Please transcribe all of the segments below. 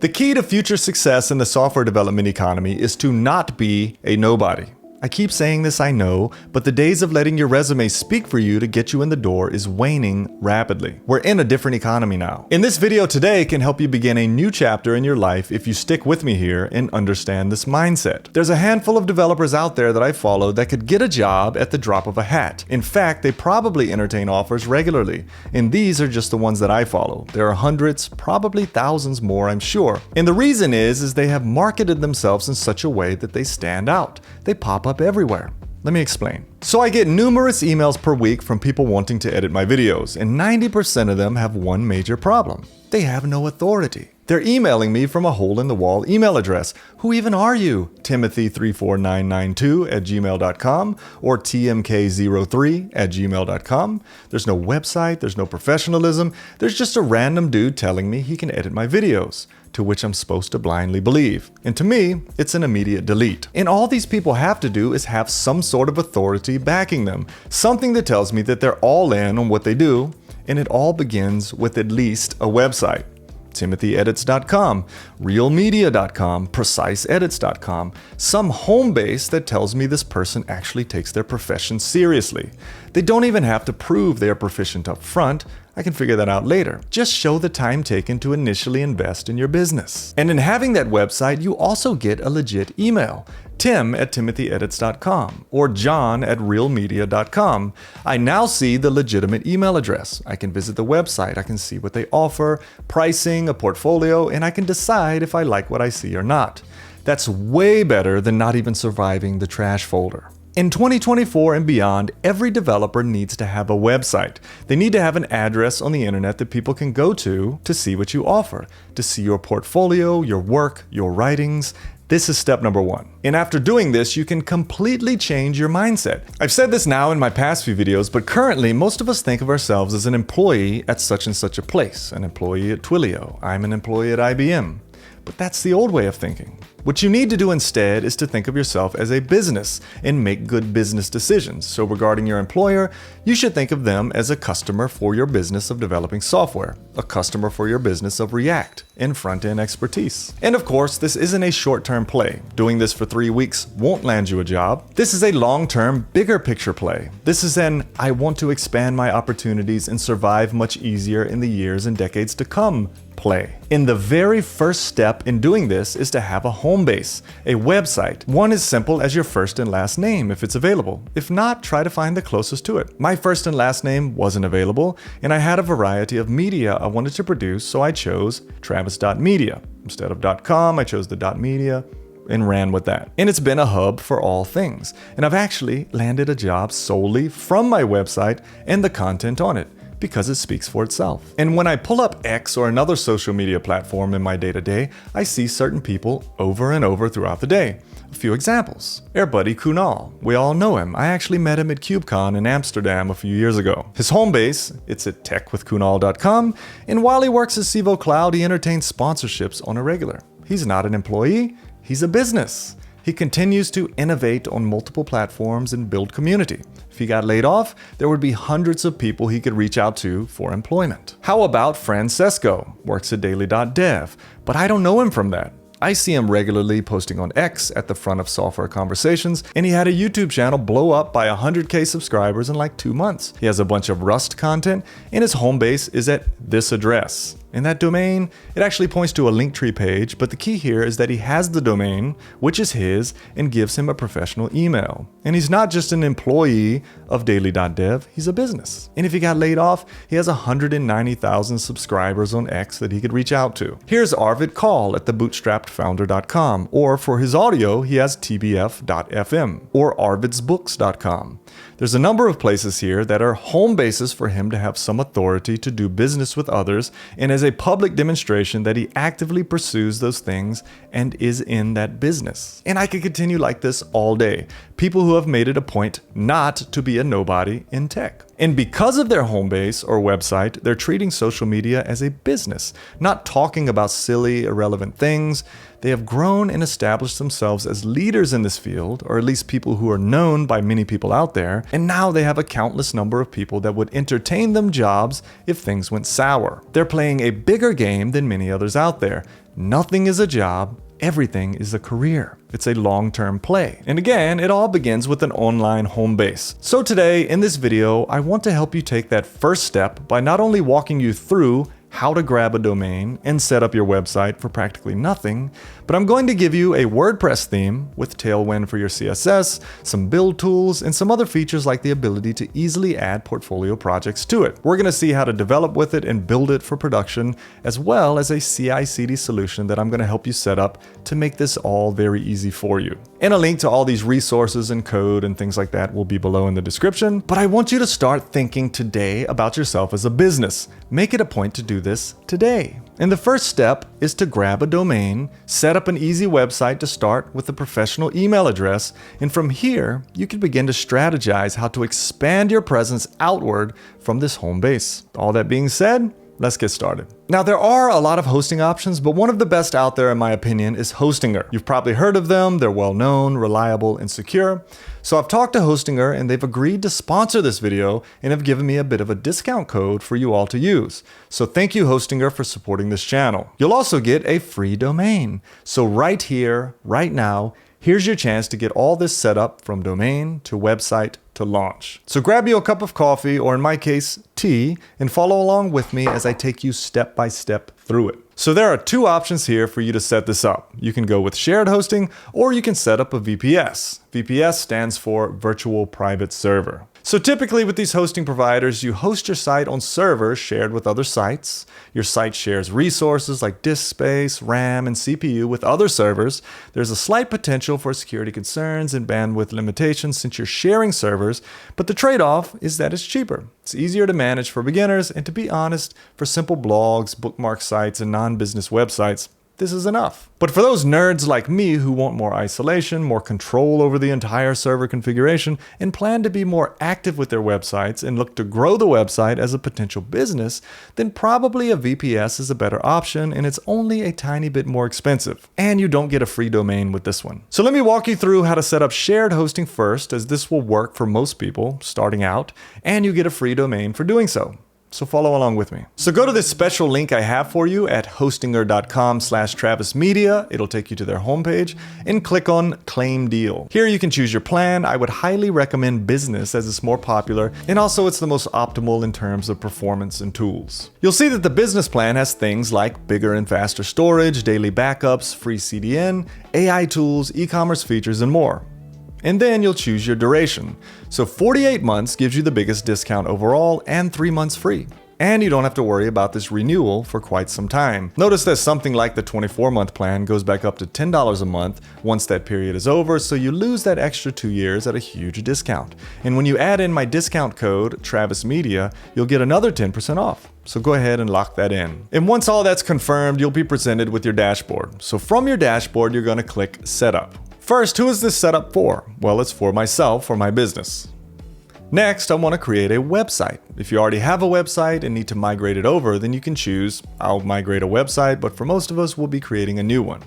The key to future success in the software development economy is to not be a nobody. I keep saying this, I know, but the days of letting your resume speak for you to get you in the door is waning rapidly. We're in a different economy now. In this video today can help you begin a new chapter in your life if you stick with me here and understand this mindset. There's a handful of developers out there that I follow that could get a job at the drop of a hat. In fact, they probably entertain offers regularly, and these are just the ones that I follow. There are hundreds, probably thousands more, I'm sure. And the reason is they have marketed themselves in such a way that they stand out. They pop up everywhere. Let me explain. So I get numerous emails per week from people wanting to edit my videos, and 90% of them have one major problem. They have no authority. They're emailing me from a hole-in-the-wall email address. Who even are you? Timothy34992@gmail.com or tmk03@gmail.com. There's no website, there's no professionalism. There's just a random dude telling me he can edit my videos, to which I'm supposed to blindly believe. And to me, it's an immediate delete. And all these people have to do is have some sort of authority backing them, something that tells me that they're all in on what they do, and it all begins with at least a website. TimothyEdits.com, RealMedia.com, PreciseEdits.com, some home base that tells me this person actually takes their profession seriously. They don't even have to prove they are proficient up front. I can figure that out later. Just show the time taken to initially invest in your business. And in having that website, you also get a legit email. Tim@TimothyEdits.com or John@RealMedia.com. I now see the legitimate email address. I can visit the website, I can see what they offer, pricing, a portfolio, and I can decide if I like what I see or not. That's way better than not even surviving the trash folder. In 2024 and beyond, every developer needs to have a website. They need to have an address on the internet that people can go to see what you offer, to see your portfolio, your work, your writings. This is step number one. And after doing this, you can completely change your mindset. I've said this now in my past few videos, but currently most of us think of ourselves as an employee at such and such a place, an employee at Twilio, I'm an employee at IBM. But that's the old way of thinking. What you need to do instead is to think of yourself as a business and make good business decisions. So regarding your employer, you should think of them as a customer for your business of developing software, a customer for your business of React and front-end expertise. And of course, this isn't a short-term play. Doing this for 3 weeks won't land you a job. This is a long-term, bigger picture play. This is an I want to expand my opportunities and survive much easier in the years and decades to come play. And the very first step in doing this is to have a home base, a website. One as simple as your first and last name if it's available. If not, try to find the closest to it. My first and last name wasn't available, and I had a variety of media I wanted to produce, so I chose Travis.media. Instead of .com, I chose the .media and ran with that. And it's been a hub for all things. And I've actually landed a job solely from my website and the content on it, because it speaks for itself. And when I pull up X or another social media platform in my day-to-day, I see certain people over and over throughout the day. A few examples. Our buddy Kunal. We all know him. I actually met him at KubeCon in Amsterdam a few years ago. His home base, it's at techwithkunal.com, and while he works at Civo Cloud, he entertains sponsorships on a regular. He's not an employee, he's a business. He continues to innovate on multiple platforms and build community. If he got laid off, there would be hundreds of people he could reach out to for employment. How about Francesco? Works at daily.dev, but I don't know him from that. I see him regularly posting on X at the front of Software Conversations, and he had a YouTube channel blow up by 100K subscribers in like 2 months. He has a bunch of Rust content, and his home base is at this address. In that domain, it actually points to a Linktree page, but the key here is that he has the domain, which is his, and gives him a professional email. And he's not just an employee of daily.dev, he's a business. And if he got laid off, he has 190,000 subscribers on X that he could reach out to. Here's Arvid Kahl at thebootstrappedfounder.com, or for his audio, he has tbf.fm, or arvidsbooks.com. There's a number of places here that are home bases for him to have some authority to do business with others, and as a public demonstration that he actively pursues those things and is in that business. And I could continue like this all day. People who have made it a point not to be a nobody in tech. And because of their home base or website, they're treating social media as a business, not talking about silly, irrelevant things. They have grown and established themselves as leaders in this field, or at least people who are known by many people out there, and now they have a countless number of people that would entertain them jobs if things went sour. They're playing a bigger game than many others out there, Nothing is a job, everything is a career. It's a long-term play. And again, it all begins with an online home base. So today, in this video, I want to help you take that first step by not only walking you through how to grab a domain and set up your website for practically nothing, but I'm going to give you a WordPress theme with Tailwind for your CSS, some build tools, and some other features like the ability to easily add portfolio projects to it. We're going to see how to develop with it and build it for production, as well as a CI/CD solution that I'm going to help you set up to make this all very easy for you. And a link to all these resources and code and things like that will be below in the description. But I want you to start thinking today about yourself as a business. Make it a point to do this today. And the first step is to grab a domain, set up an easy website to start with a professional email address, and from here, you can begin to strategize how to expand your presence outward from this home base. All that being said, let's get started. Now, there are a lot of hosting options, but one of the best out there, in my opinion, is Hostinger. You've probably heard of them. They're well known, reliable, and secure. So I've talked to Hostinger, and they've agreed to sponsor this video and have given me a bit of a discount code for you all to use. So thank you, Hostinger, for supporting this channel. You'll also get a free domain. So right here, right now, here's your chance to get all this set up from domain to website to launch. So grab you a cup of coffee, or in my case, tea, and follow along with me as I take you step by step through it. So there are two options here for you to set this up. You can go with shared hosting, or you can set up a VPS. VPS stands for Virtual Private Server. So typically with these hosting providers, you host your site on servers shared with other sites. Your site shares resources like disk space, RAM, and CPU with other servers. There's a slight potential for security concerns and bandwidth limitations since you're sharing servers, but the trade-off is that it's cheaper. It's easier to manage for beginners, and to be honest, for simple blogs, bookmark sites, and non-business websites, this is enough. But for those nerds like me who want more isolation, more control over the entire server configuration, and plan to be more active with their websites and look to grow the website as a potential business, then probably a VPS is a better option, and it's only a tiny bit more expensive. And you don't get a free domain with this one. So let me walk you through how to set up shared hosting first, as this will work for most people starting out, and you get a free domain for doing so. So follow along with me. So go to this special link I have for you at hostinger.com/TravisMedia. It'll take you to their homepage, and click on Claim Deal. Here you can choose your plan. I would highly recommend Business as it's more popular, and also it's the most optimal in terms of performance and tools. You'll see that the business plan has things like bigger and faster storage, daily backups, free CDN, AI tools, e-commerce features, and more. And then you'll choose your duration. So 48 months gives you the biggest discount overall, and 3 months free. And you don't have to worry about this renewal for quite some time. Notice that something like the 24-month plan goes back up to $10 a month once that period is over, so you lose that extra 2 years at a huge discount. And when you add in my discount code, TravisMedia, you'll get another 10% off. So go ahead and lock that in. And once all that's confirmed, you'll be presented with your dashboard. So from your dashboard, you're going to click Setup. First, who is this set up for? Well, it's for myself, for my business. Next, I want to create a website. If you already have a website and need to migrate it over, then you can choose, I'll migrate a website, but for most of us, we'll be creating a new one.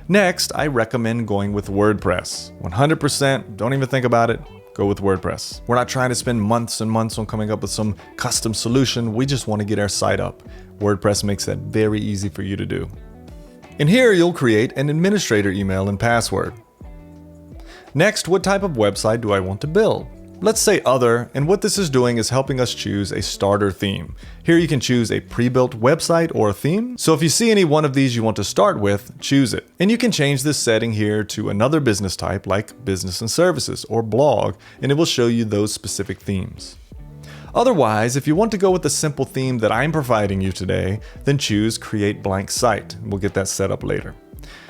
Next, I recommend going with WordPress. 100%, don't even think about it, go with WordPress. We're not trying to spend months and months on coming up with some custom solution, we just want to get our site up. WordPress makes that very easy for you to do. And here you'll create an administrator email and password. Next, what type of website do I want to build? Let's say other, and what this is doing is helping us choose a starter theme. Here you can choose a pre-built website or a theme. So if you see any one of these you want to start with, choose it. And you can change this setting here to another business type like business and services or blog, and it will show you those specific themes. Otherwise, if you want to go with the simple theme that I'm providing you today, then choose Create Blank Site. We'll get that set up later.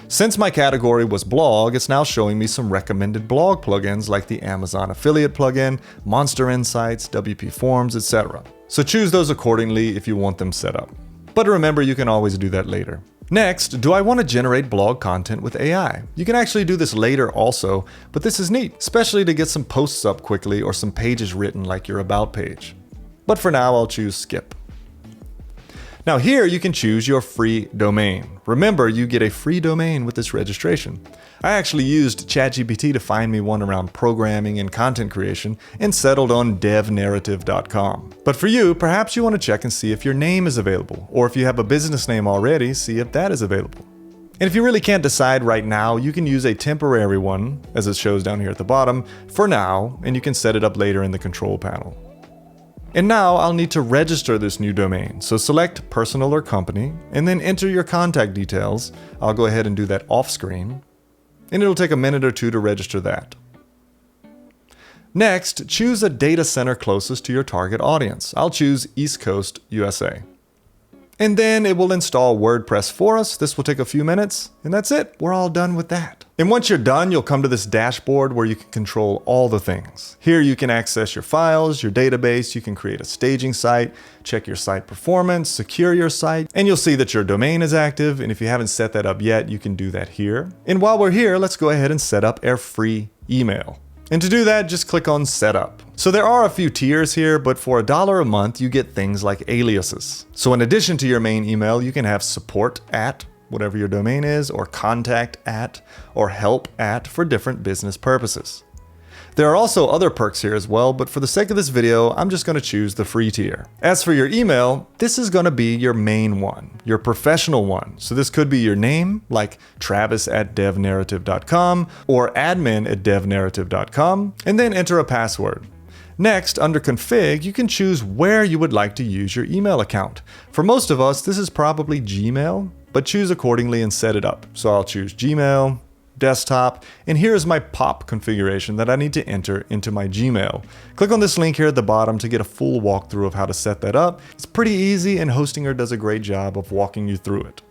Since my category was blog, it's now showing me some recommended blog plugins like the Amazon affiliate plugin, Monster Insights, WP Forms, etc. So choose those accordingly if you want them set up. But remember, you can always do that later. Next, do I want to generate blog content with AI? You can actually do this later also, but this is neat, especially to get some posts up quickly or some pages written like your About page. But for now, I'll choose Skip. Now here you can choose your free domain. Remember, you get a free domain with this registration. I actually used ChatGPT to find me one around programming and content creation and settled on devnarrative.com. But for you, perhaps you want to check and see if your name is available, or if you have a business name already, see if that is available. And if you really can't decide right now, you can use a temporary one, as it shows down here at the bottom, for now, and you can set it up later in the control panel. And now I'll need to register this new domain. So select personal or company, and then enter your contact details. I'll go ahead and do that off screen. And it'll take a minute or two to register that. Next, choose a data center closest to your target audience. I'll choose East Coast, USA. And then it will install WordPress for us. This will take a few minutes, and that's it. We're all done with that. And once you're done, you'll come to this dashboard where you can control all the things. Here you can access your files, your database, you can create a staging site, check your site performance, secure your site, and you'll see that your domain is active. And if you haven't set that up yet, you can do that here. And while we're here, let's go ahead and set up our free email. And to do that, just click on Setup. So there are a few tiers here, but for $1 a month, you get things like aliases. So in addition to your main email, you can have support at whatever your domain is, or contact at, or help at for different business purposes. There are also other perks here as well, but for the sake of this video, I'm just going to choose the free tier. As for your email, this is going to be your main one, your professional one. So this could be your name, like travis@devnarrative.com or admin@devnarrative.com, and then enter a password. Next, under config, you can choose where you would like to use your email account. For most of us, this is probably Gmail, but choose accordingly and set it up. So I'll choose Gmail, desktop, and here is my POP configuration that I need to enter into my Gmail. Click on this link here at the bottom to get a full walkthrough of how to set that up. It's pretty easy, and Hostinger does a great job of walking you through it.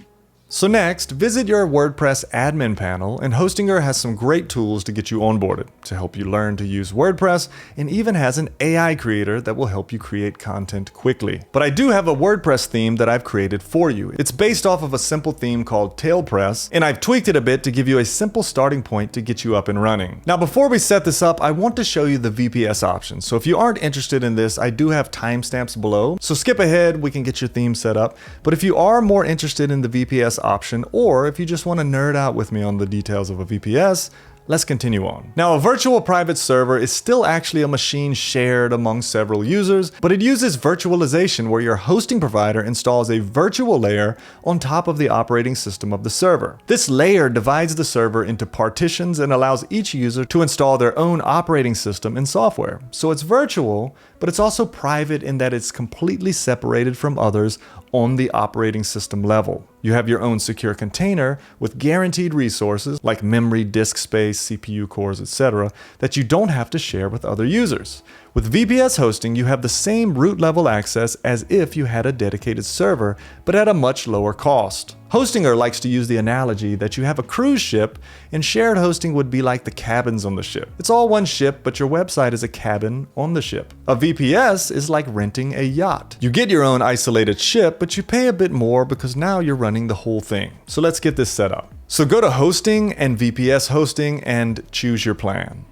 So next, visit your WordPress admin panel, and Hostinger has some great tools to get you onboarded, to help you learn to use WordPress, and even has an AI creator that will help you create content quickly. But I do have a WordPress theme that I've created for you. It's based off of a simple theme called Tailpress, and I've tweaked it a bit to give you a simple starting point to get you up and running. Now before we set this up, I want to show you the VPS option. So if you aren't interested in this, I do have timestamps below. So skip ahead, we can get your theme set up. But if you are more interested in the VPS option, or if you just want to nerd out with me on the details of a VPS, let's continue on. Now, a virtual private server is still actually a machine shared among several users, but it uses virtualization where your hosting provider installs a virtual layer on top of the operating system of the server. This layer divides the server into partitions and allows each user to install their own operating system and software. So it's virtual, but it's also private in that it's completely separated from others on the operating system level. You have your own secure container with guaranteed resources like memory, disk space, CPU cores, etc. that you don't have to share with other users. With VPS hosting, you have the same root level access as if you had a dedicated server, but at a much lower cost. Hostinger likes to use the analogy that you have a cruise ship, and shared hosting would be like the cabins on the ship. It's all one ship, but your website is a cabin on the ship. A VPS is like renting a yacht. You get your own isolated ship, but you pay a bit more because now you're running the whole thing. So let's get this set up. So go to Hosting and VPS Hosting and choose your plan.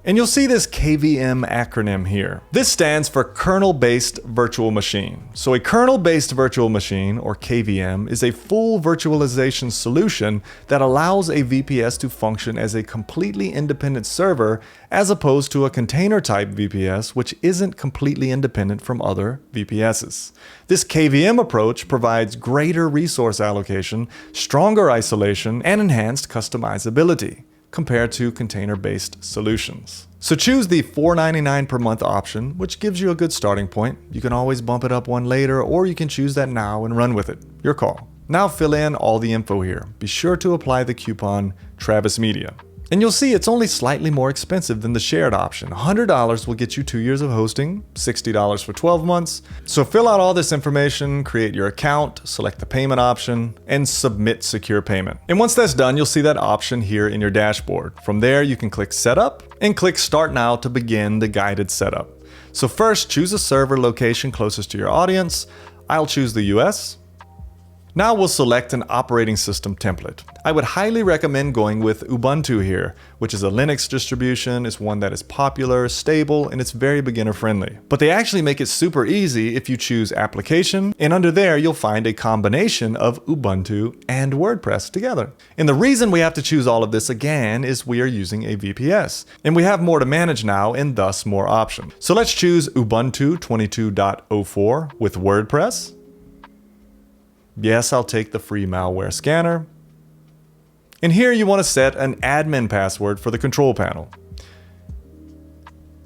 And you'll see this KVM acronym here. This stands for Kernel-Based Virtual Machine. So a kernel-based virtual machine, or KVM, is a full virtualization solution that allows a VPS to function as a completely independent server as opposed to a container-type VPS, which isn't completely independent from other VPSs. This KVM approach provides greater resource allocation, stronger isolation, and enhanced customizability compared to container-based solutions. So choose the $4.99 per month option, which gives you a good starting point. You can always bump it up one later, or you can choose that now and run with it. Your call. Now fill in all the info here. Be sure to apply the coupon TravisMedia. And you'll see it's only slightly more expensive than the shared option. $100 will get you 2 years of hosting, $60 for 12 months. So fill out all this information, create your account, select the payment option, and submit secure payment. And once that's done, you'll see that option here in your dashboard. From there, you can click Setup and click Start Now to begin the guided setup. So first, choose a server location closest to your audience. I'll choose the US. Now we'll select an operating system template. I would highly recommend going with Ubuntu here, which is a Linux distribution. It's one that is popular, stable, and it's very beginner friendly. But they actually make it super easy if you choose Application, and under there you'll find a combination of Ubuntu and WordPress together. And the reason we have to choose all of this again is we are using a VPS, and we have more to manage now and thus more options. So let's choose Ubuntu 22.04 with WordPress. Yes, I'll take the free malware scanner. And here you want to set an admin password for the control panel.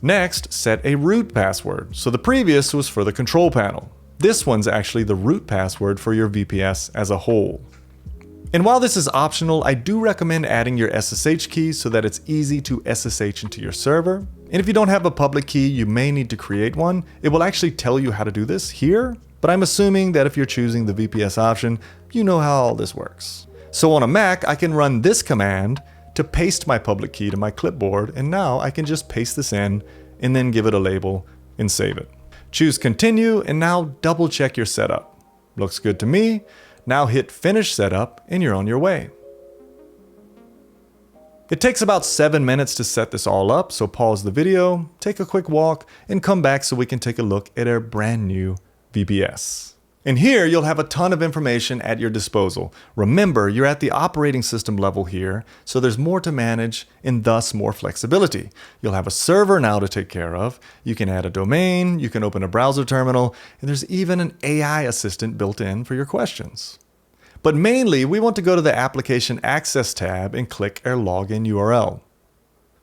Next, set a root password. So the previous was for the control panel. This one's actually the root password for your VPS as a whole. And while this is optional, I do recommend adding your SSH key so that it's easy to SSH into your server. And if you don't have a public key, you may need to create one. It will actually tell you how to do this here, but I'm assuming that if you're choosing the VPS option, you know how all this works. So on a Mac, I can run this command to paste my public key to my clipboard, and now I can just paste this in and then give it a label and save it. Choose continue, and now double check your setup. Looks good to me. Now hit finish setup and you're on your way. It takes about 7 minutes to set this all up, so pause the video, take a quick walk, and come back so we can take a look at our brand new VPS. And here you'll have a ton of information at your disposal. Remember, you're at the operating system level here, so there's more to manage and thus more flexibility. You'll have a server now to take care of, you can add a domain, you can open a browser terminal, and there's even an AI assistant built in for your questions. But mainly, we want to go to the Application Access tab and click our login URL.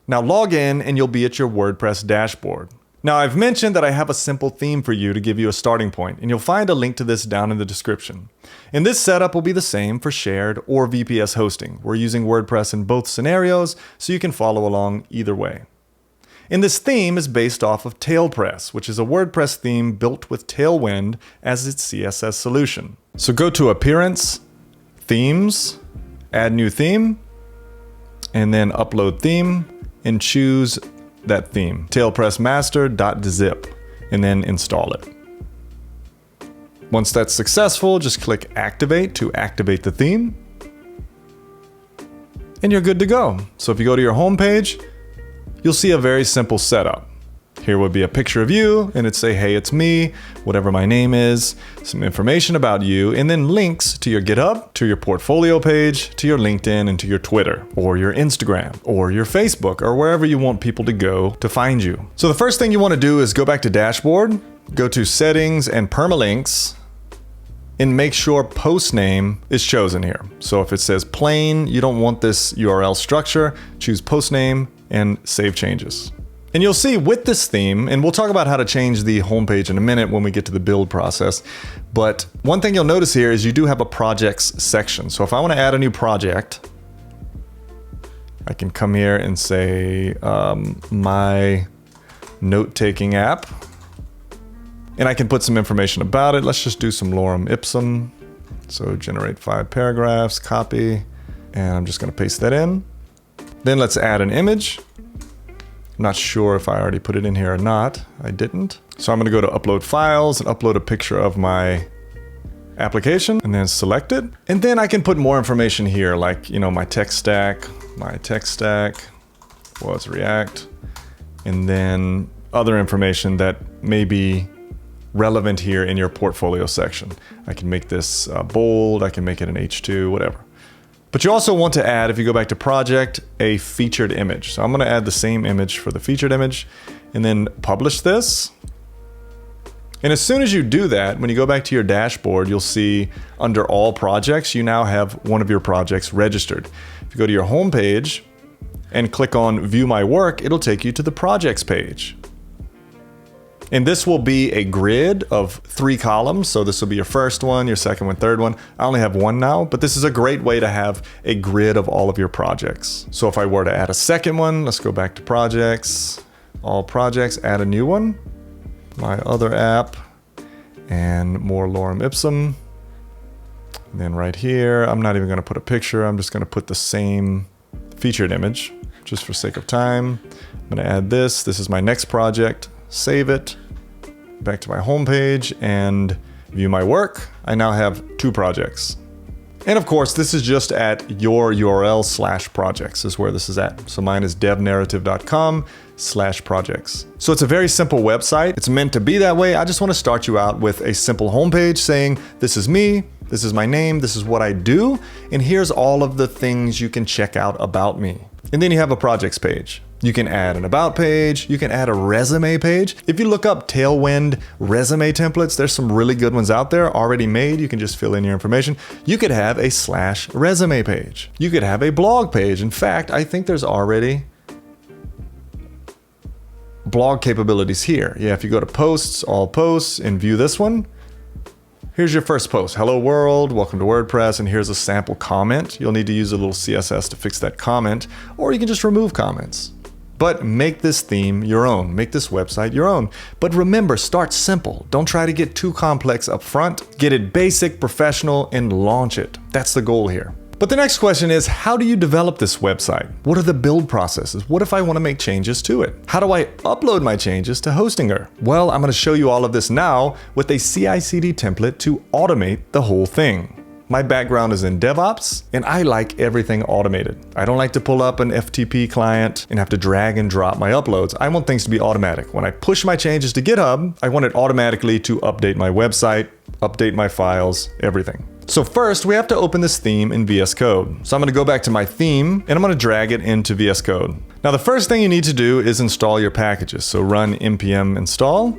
Now log in and you'll be at your WordPress dashboard. Now I've mentioned that I have a simple theme for you to give you a starting point, and you'll find a link to this down in the description. And this setup will be the same for shared or VPS hosting. We're using WordPress in both scenarios, so you can follow along either way. And this theme is based off of Tailpress, which is a WordPress theme built with Tailwind as its CSS solution. So go to Appearance, Themes, Add New Theme, and then Upload Theme, and choose that theme, tailpressmaster.zip, and then install it. Once that's successful, just click Activate to activate the theme, and you're good to go. So if you go to your home page, you'll see a very simple setup. Here would be a picture of you, and it'd say, hey, it's me, whatever my name is, some information about you, and then links to your GitHub, to your portfolio page, to your LinkedIn, and to your Twitter, or your Instagram, or your Facebook, or wherever you want people to go to find you. So the first thing you want to do is go back to Dashboard, go to Settings and Permalinks, and make sure post name is chosen here. So if it says plain, you don't want this URL structure, choose post name and save changes. And you'll see with this theme, and we'll talk about how to change the homepage in a minute when we get to the build process, but one thing you'll notice here is you do have a projects section. So if I want to add a new project, I can come here and say my note-taking app, and I can put some information about it. Let's just do some lorem ipsum. So generate 5 paragraphs, copy, and I'm just going to paste that in. Then let's add an image. Not sure if I already put it in here or not. I didn't. So I'm going to go to Upload Files and upload a picture of my application and then select it. And then I can put more information here, like, you know, my tech stack. My tech stack was React. And then other information that may be relevant here in your portfolio section. I can make this bold. I can make it an H2, whatever. But you also want to add, if you go back to project, a featured image. So I'm going to add the same image for the featured image and then publish this. And as soon as you do that, when you go back to your dashboard, you'll see under all projects, you now have one of your projects registered. If you go to your home page and click on View My Work, it'll take you to the projects page. And this will be a grid of 3 columns. So this will be your first one, your second one, third one. I only have one now, but this is a great way to have a grid of all of your projects. So if I were to add a second one, let's go back to projects, all projects, add a new one, my other app, and more lorem ipsum. And then right here, I'm not even going to put a picture. I'm just going to put the same featured image just for sake of time. I'm going to add this. This is my next project. Save it, back to my home page and view my work. I now have 2 projects. And of course, this is just at your URL/projects is where this is at. So mine is devnarrative.com/projects. So it's a very simple website. It's meant to be that way. I just want to start you out with a simple homepage saying, this is me, this is my name, this is what I do, and here's all of the things you can check out about me. And then you have a projects page. You can add an about page, you can add a resume page. If you look up Tailwind resume templates, there's some really good ones out there already made. You can just fill in your information. You could have a /resume page. You could have a blog page. In fact, I think there's already blog capabilities here. Yeah, if you go to posts, all posts, and view this one, here's your first post. Hello world, welcome to WordPress, and here's a sample comment. You'll need to use a little CSS to fix that comment, or you can just remove comments. But make this theme your own, make this website your own. But remember, start simple. Don't try to get too complex up front. Get it basic, professional, and launch it. That's the goal here. But the next question is, how do you develop this website? What are the build processes? What if I want to make changes to it? How do I upload my changes to Hostinger? Well, I'm going to show you all of this now with a CI/CD template to automate the whole thing. My background is in DevOps, and I like everything automated. I don't like to pull up an FTP client and have to drag and drop my uploads. I want things to be automatic. When I push my changes to GitHub, I want it automatically to update my website, update my files, everything. So first, we have to open this theme in VS Code. So I'm going to go back to my theme, and I'm going to drag it into VS Code. Now, the first thing you need to do is install your packages. So run npm install.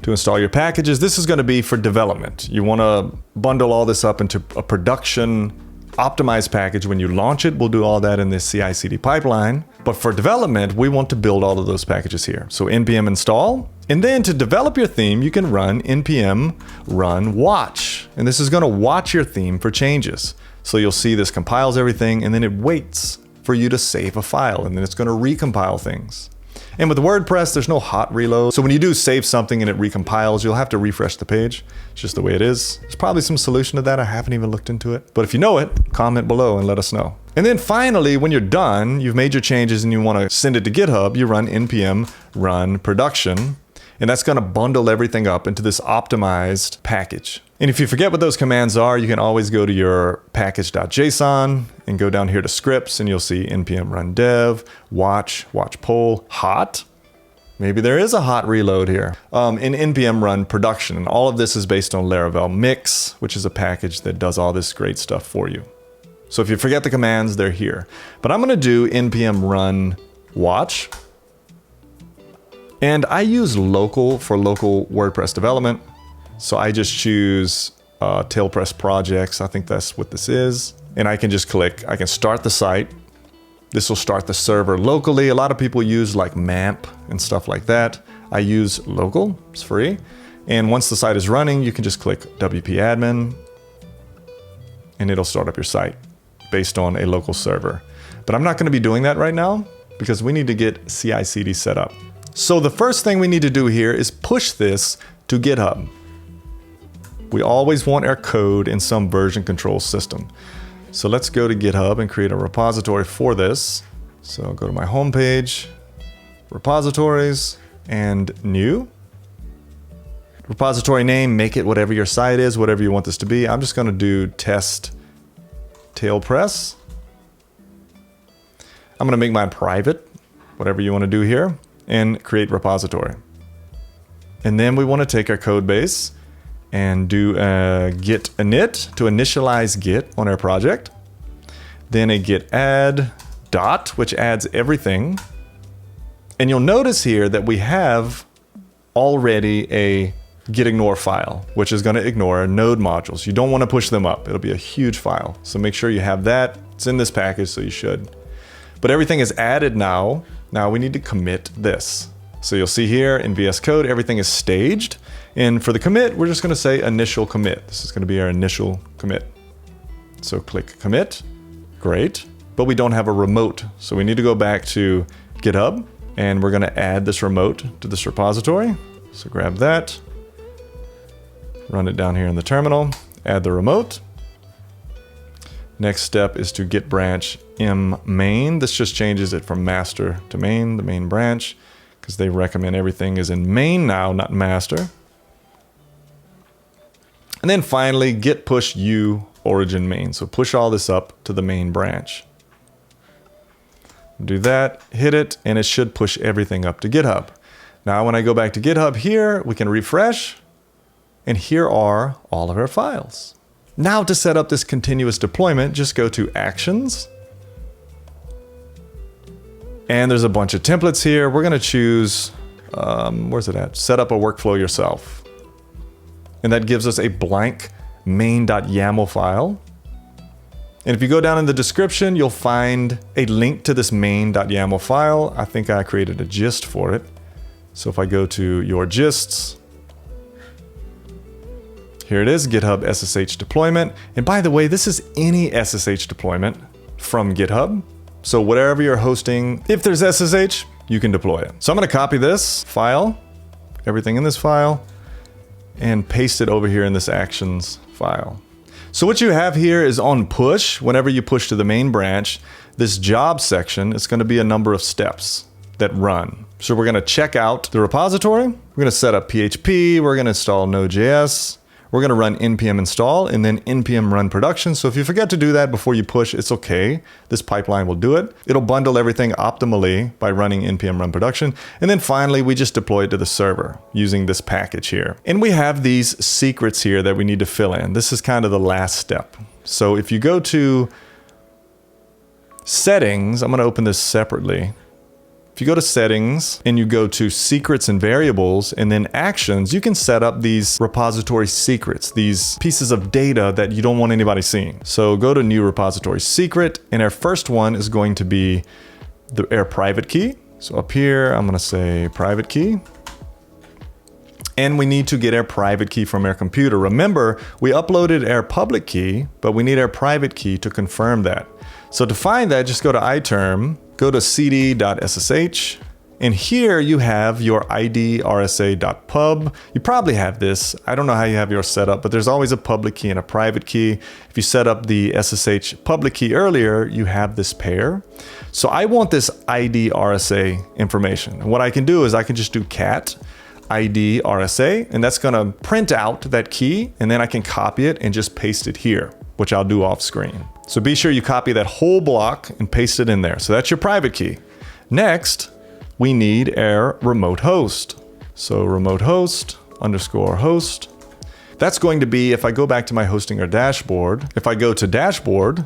To install your packages, this is going to be for development. You want to bundle all this up into a production optimized package. When you launch it, we'll do all that in this CI/CD pipeline. But for development, we want to build all of those packages here. So npm install, and then to develop your theme, you can run npm run watch. And this is going to watch your theme for changes. So you'll see this compiles everything, and then it waits for you to save a file, and then it's going to recompile things. And with WordPress, there's no hot reload. So when you do save something and it recompiles, you'll have to refresh the page. It's just the way it is. There's probably some solution to that. I haven't even looked into it. But if you know it, comment below and let us know. And then finally, when you're done, you've made your changes and you want to send it to GitHub, you run npm run production. And that's going to bundle everything up into this optimized package. And if you forget what those commands are, you can always go to your package.json and go down here to scripts, and you'll see npm run dev, watch poll, hot. Maybe there is a hot reload here. In npm run production. And all of this is based on Laravel Mix, which is a package that does all this great stuff for you. So if you forget the commands, they're here. But I'm going to do npm run watch. And I use local for local WordPress development. So I just choose Tailpress projects. I think that's what this is. And I can just click, I can start the site. This will start the server locally. A lot of people use like MAMP and stuff like that. I use local, it's free. And once the site is running, you can just click WP admin and it'll start up your site based on a local server. But I'm not going to be doing that right now because we need to get CI/CD set up. So the first thing we need to do here is push this to GitHub. We always want our code in some version control system. So let's go to GitHub and create a repository for this. So I'll go to my home page, repositories, and new. Repository name, make it whatever your site is, whatever you want this to be. I'm just going to do test Tailpress. I'm going to make mine private, whatever you want to do here, and create repository. And then we want to take our code base and do a git init to initialize Git on our project. Then a git add dot, which adds everything. And you'll notice here that we have already a git ignore file, which is going to ignore our node modules. You don't want to push them up. It'll be a huge file. So make sure you have that. It's in this package, so you should. But everything is added now. Now we need to commit this. So you'll see here in VS Code, everything is staged. And for the commit, we're just going to say initial commit. This is going to be our initial commit. So click commit. Great. But we don't have a remote. So we need to go back to GitHub and we're going to add this remote to this repository. So grab that, run it down here in the terminal, add the remote. Next step is to git branch m main. This just changes it from master to main, the main branch, because they recommend everything is in main now, not master. And then finally, git push u origin main. So push all this up to the main branch. Do that, hit it, and it should push everything up to GitHub. Now, when I go back to GitHub here, we can refresh, and here are all of our files. Now to set up this continuous deployment, just go to Actions, And there's a bunch of templates here. We're gonna choose, where's it at? Set up a workflow yourself. And that gives us a blank main.yaml file. And if you go down in the description, you'll find a link to this main.yaml file. I think I created a gist for it. So if I go to your gists, here it is, GitHub SSH deployment. And by the way, this is any SSH deployment from GitHub. So whatever you're hosting, if there's SSH, you can deploy it. So I'm gonna copy this file, everything in this file, and paste it over here in this actions file. So what you have here is on push, whenever you push to the main branch, this job section, it's gonna be a number of steps that run. So we're gonna check out the repository, we're gonna set up PHP, we're gonna install Node.js, we're gonna run npm install and then npm run production. So if you forget to do that before you push, it's okay. This pipeline will do it. It'll bundle everything optimally by running npm run production. And then finally, we just deploy it to the server using this package here. And we have these secrets here that we need to fill in. This is kind of the last step. So if you go to settings, I'm gonna open this separately. If you go to settings and you go to secrets and variables and then actions, you can set up these repository secrets, these pieces of data that you don't want anybody seeing. So go to new repository secret, and our first one is going to be our private key. So up here, I'm gonna say private key. And we need to get our private key from our computer. Remember, we uploaded our public key, but we need our private key to confirm that. So to find that, just go to iterm, go to cd.ssh, and here you have your id rsa.pub. You probably have this. I don't know how you have yours set up, but there's always a public key and a private key. If you set up the SSH public key earlier, you have this pair. So I want this id rsa information. And what I can do is I can just do cat id rsa, and that's gonna print out that key, and then I can copy it and just paste it here, which I'll do off screen. So be sure you copy that whole block and paste it in there. So that's your private key. Next, we need our remote host. So remote host _ host. That's going to be, if I go back to my hosting or dashboard, if I go to dashboard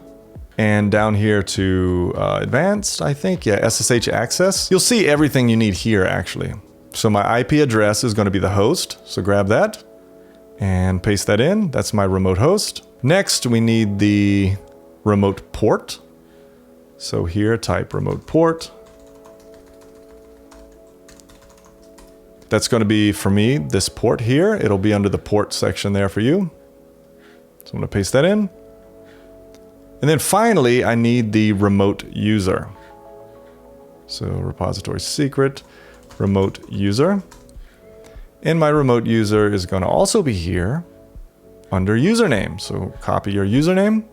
and down here to advanced, I think, yeah, SSH access, you'll see everything you need here actually. So my IP address is going to be the host. So grab that and paste that in. That's my remote host. Next, we need the remote port. So here, type remote port. That's going to be, for me, this port here. It'll be under the port section there for you. So I'm going to paste that in. And then finally, I need the remote user. So repository secret, remote user. And my remote user is going to also be here under username. So copy your username.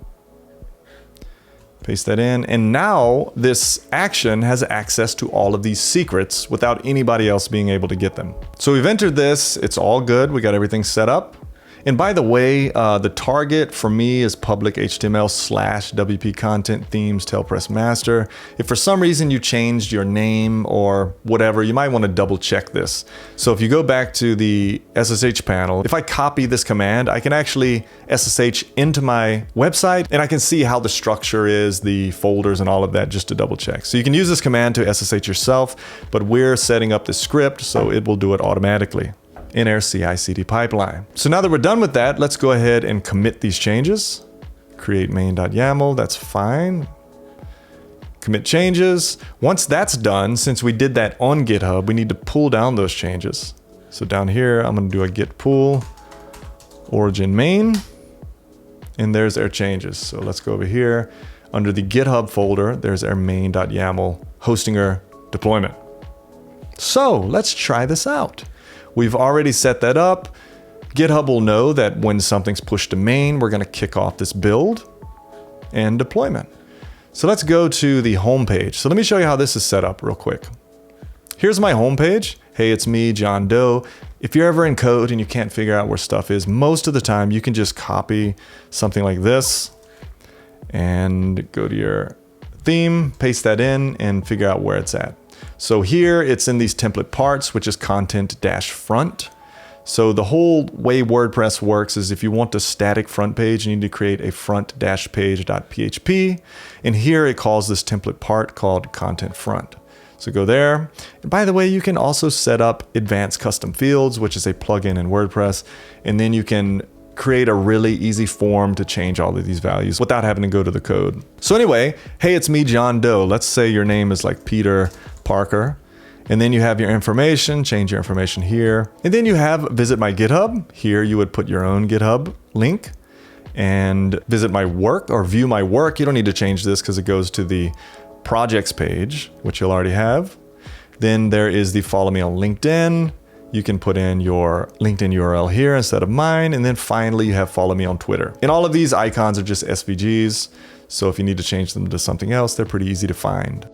Paste that in, and now this action has access to all of these secrets without anybody else being able to get them. So we've entered this, it's all good, we got everything set up. And by the way, the target for me is public HTML / WP content themes tailpress master. If for some reason you changed your name or whatever, you might want to double check this. So if you go back to the SSH panel, if I copy this command, I can actually SSH into my website and I can see how the structure is, the folders and all of that, just to double check. So you can use this command to SSH yourself, but we're setting up the script so it will do it automatically in our CI/CD pipeline. So now that we're done with that, let's go ahead and commit these changes. Create main.yaml, that's fine. Commit changes. Once that's done, since we did that on GitHub, we need to pull down those changes. So down here, I'm gonna do a git pull origin main, and there's our changes. So let's go over here. Under the GitHub folder, there's our main.yaml hostinger deployment. So let's try this out. We've already set that up. GitHub will know that when something's pushed to main, we're gonna kick off this build and deployment. So let's go to the home page. So let me show you how this is set up real quick. Here's my home page. Hey, it's me, John Doe. If you're ever in code and you can't figure out where stuff is, most of the time you can just copy something like this and go to your theme, paste that in, and figure out where it's at. So here it's in these template parts, which is content-front. So the whole way WordPress works is if you want a static front page, you need to create a front-page.php. And here it calls this template part called content front. So go there. And by the way, you can also set up advanced custom fields, which is a plugin in WordPress. And then you can create a really easy form to change all of these values without having to go to the code. So anyway, hey, it's me, John Doe. Let's say your name is like Peter Parker. And then you have your information, change your information here. And then you have visit my GitHub. Here you would put your own GitHub link and visit my work or view my work. You don't need to change this because it goes to the projects page, which you'll already have. Then there is the follow me on LinkedIn. You can put in your LinkedIn URL here instead of mine. And then finally you have follow me on Twitter. And all of these icons are just SVGs. So if you need to change them to something else, they're pretty easy to find.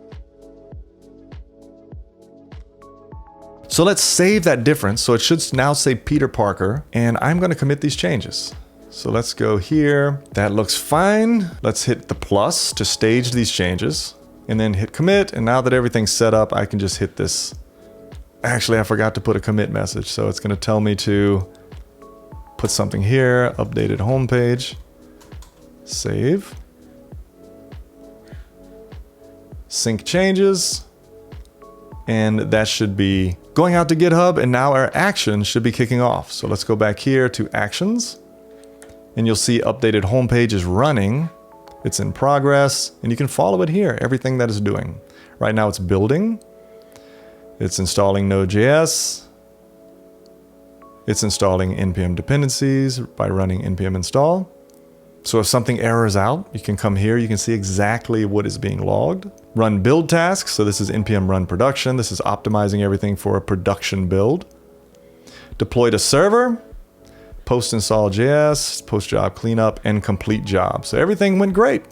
So let's save that difference. So it should now say Peter Parker, and I'm going to commit these changes. So let's go here. That looks fine. Let's hit the plus to stage these changes and then hit commit. And now that everything's set up, I can just hit this. Actually, I forgot to put a commit message. So it's going to tell me to put something here, updated homepage, save, sync changes. And that should be going out to GitHub, and now our action should be kicking off. So let's go back here to actions, and you'll see updated homepage is running. It's in progress, and you can follow it here, everything that it's doing. Right now it's building, it's installing Node.js, it's installing npm dependencies by running npm install. So if something errors out, you can come here, you can see exactly what is being logged. Run build tasks, so this is npm run production. This is optimizing everything for a production build. Deploy to server, post install JS, post job cleanup, and complete job. So everything went great.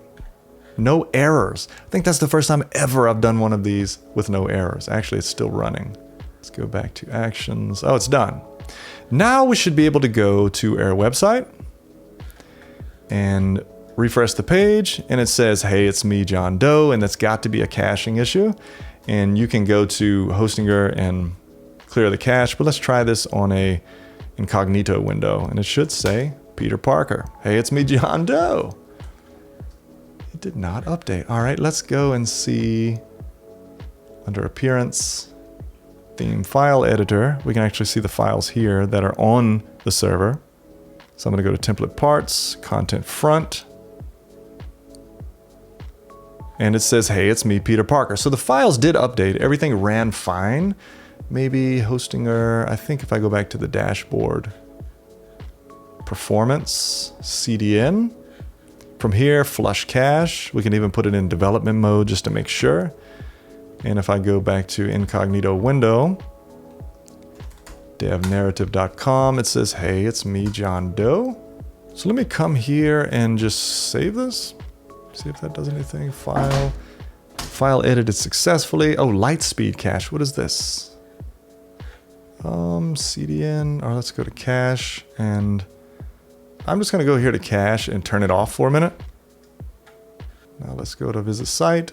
No errors. I think that's the first time ever I've done one of these with no errors. Actually, it's still running. Let's go back to actions. Oh, it's done. Now we should be able to go to our website and refresh the page, and it says, hey, it's me, John Doe, and that's got to be a caching issue. And you can go to Hostinger and clear the cache, but let's try this on a incognito window, and it should say Peter Parker. Hey, it's me, John Doe. It did not update. All right, let's go and see under appearance, theme file editor. We can actually see the files here that are on the server. So I'm going to go to template parts, content front, and it says, hey, it's me, Peter Parker. So the files did update. Everything ran fine. Maybe Hostinger, I think if I go back to the dashboard, performance, CDN. From here, flush cache. We can even put it in development mode just to make sure. And if I go back to incognito window, devnarrative.com, it says, hey, it's me, John Doe. So let me come here and just save this. See if that does anything. File edited successfully. Oh, Lightspeed cache. What is this? CDN, or let's go to cache, and I'm just going to go here to cache and turn it off for a minute. Now let's go to visit site.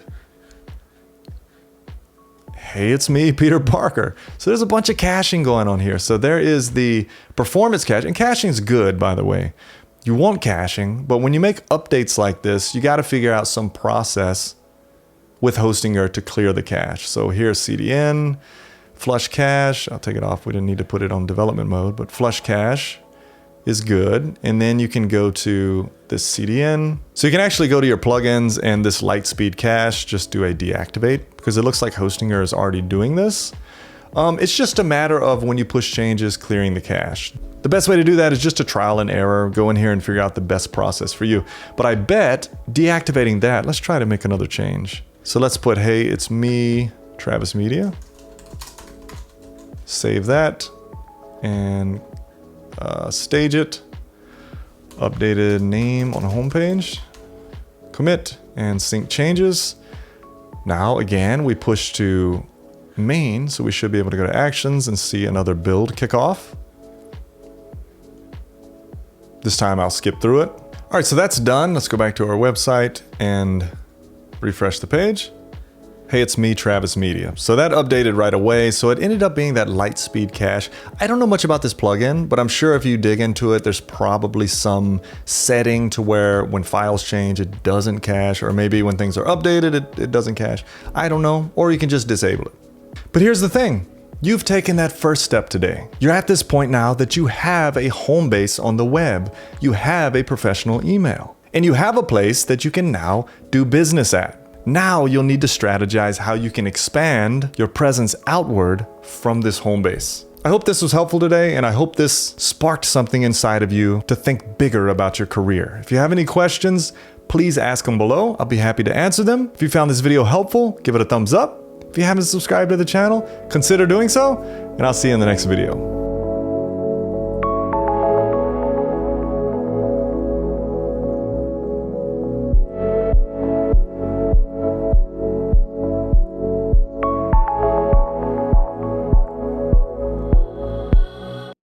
Hey, it's me, Peter Parker. So there's a bunch of caching going on here. So there is the performance cache, and caching is good, by the way. You want caching, but when you make updates like this, you got to figure out some process with Hostinger to clear the cache. So here's CDN, flush cache. I'll take it off. We didn't need to put it on development mode, but flush cache is good. And then you can go to this CDN. So you can actually go to your plugins and this Lightspeed cache, just do a deactivate because it looks like Hostinger is already doing this. It's just a matter of when you push changes, clearing the cache. The best way to do that is just a trial and error. Go in here and figure out the best process for you. But I bet deactivating that, let's try to make another change. So let's put, hey, it's me, Travis Media. Save that and stage it. Updated name on the homepage. Commit and sync changes. Now again, we push to main, so we should be able to go to actions and see another build kick off. This time I'll skip through it. All right, so that's done. Let's go back to our website and refresh the page. hey, it's me, Travis Media. So that updated right away. So it ended up being that Lightspeed cache. I don't know much about this plugin, but I'm sure if you dig into it, there's probably some setting to where when files change, it doesn't cache, or maybe when things are updated, it doesn't cache. I don't know, or you can just disable it. But here's the thing. You've taken that first step today. You're at this point now that you have a home base on the web. You have a professional email. And you have a place that you can now do business at. Now you'll need to strategize how you can expand your presence outward from this home base. I hope this was helpful today, and I hope this sparked something inside of you to think bigger about your career. If you have any questions, please ask them below. I'll be happy to answer them. If you found this video helpful, give it a thumbs up. If you haven't subscribed to the channel, consider doing so, and I'll see you in the next video.